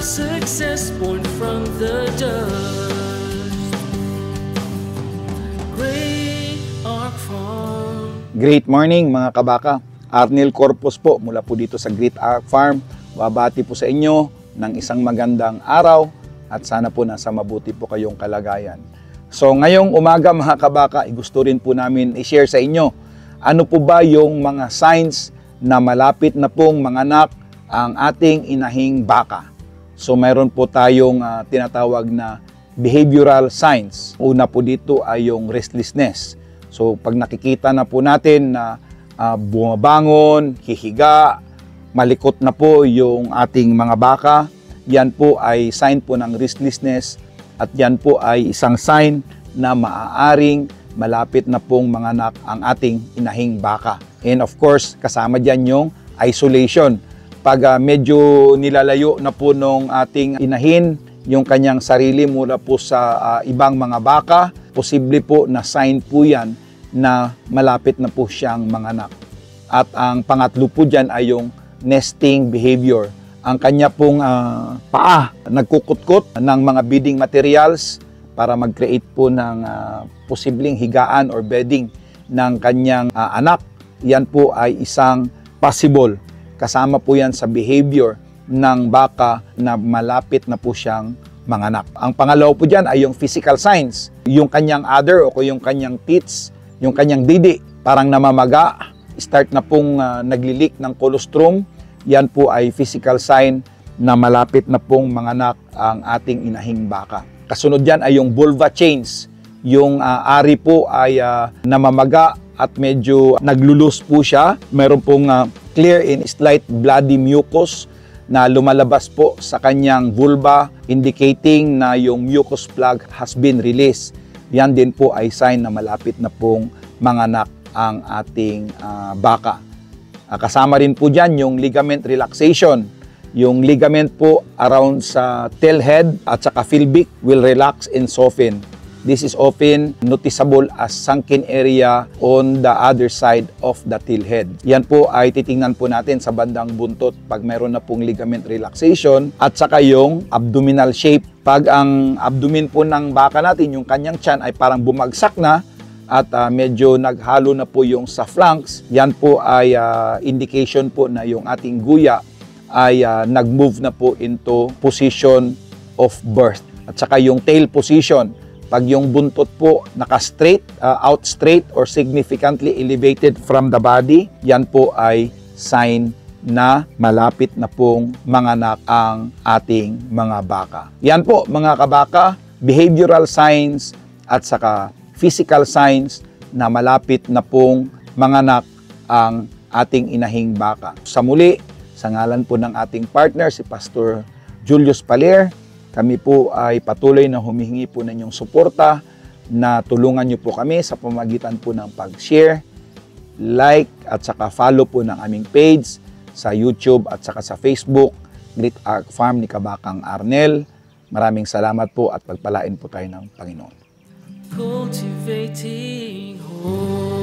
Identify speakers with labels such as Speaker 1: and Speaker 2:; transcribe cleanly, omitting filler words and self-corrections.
Speaker 1: success born from the dust. Great Ark Farm.
Speaker 2: Great morning mga kabaka. Arnel Corpus po mula po dito sa Great Ark Farm. Babati po sa inyo ng isang magandang araw at sana po nasa mabuti po kayong kalagayan. So ngayong umaga mga kabaka, gusto rin po namin i-share sa inyo ano po ba yung mga signs na malapit na pong manganak ang ating inahing baka. So mayroon po tayong tinatawag na behavioral signs. Una po dito ay yung restlessness. So pag nakikita na po natin na bumabangon, hihiga, malikot na po yung ating mga baka, yan po ay sign po ng restlessness at yan po ay isang sign na maaaring malapit na pong manganak ang ating inahing baka. And of course, kasama dyan yung isolation. Pag medyo nilalayo na po nung ating inahin yung kanyang sarili mula po sa ibang mga baka, posible po na sign po yan na malapit na po siyang manganak. At ang pangatlo po dyan ay yung nesting behavior. Ang kanya pong paa nagkukutkot ng mga bedding materials para mag-create po ng posibleng higaan or bedding ng kanyang anak. Yan po ay isang possible. Kasama po yan sa behavior ng baka na malapit na po siyang manganak. Ang pangalawa po dyan ay yung physical signs. Yung kanyang udder o yung kanyang tits, yung kanyang didi, parang namamaga, start na pong naglilik ng colostrum. Yan po ay physical sign na malapit na pong manganak ang ating inahing baka. Kasunod yan ay yung vulva change. Yung ari po ay namamaga at medyo naglulus po siya. Meron pong clear and slight bloody mucus na lumalabas po sa kanyang vulva, indicating na yung mucus plug has been released. Yan din po ay sign na malapit na pong manganak ang ating baka. Kasama rin po dyan yung ligament relaxation. Yung ligament po around sa tail head at saka filbic will relax and soften. This is often noticeable as sunken area on the other side of the tail head. Yan po ay titingnan po natin sa bandang buntot pag mayroon na pong ligament relaxation at saka yung abdominal shape. Pag ang abdomen po ng baka natin, yung kanyang tiyan ay parang bumagsak na at medyo naghalo na po yung sa flanks, yan po ay indication po na yung ating guya ay nag-move na po into position of birth. At saka yung tail position, pag yung buntot po naka-straight, out straight or significantly elevated from the body, yan po ay sign na malapit na pong manganak ang ating mga baka. Yan po mga kabaka, behavioral signs at saka physical signs na malapit na pong manganak ang ating inahing baka. Sa muli, sa ngalan po ng ating partner, si Pastor Julius Paler, kami po ay patuloy na humihingi po ng inyong suporta na tulungan niyo po kami sa pamamagitan po ng pag-share, like at saka follow po ng aming page sa YouTube at saka sa Facebook, Great Ark Farm ni Kabakang Arnel. Maraming salamat po at pagpalain po tayo ng Panginoon.
Speaker 1: Cultivating hope.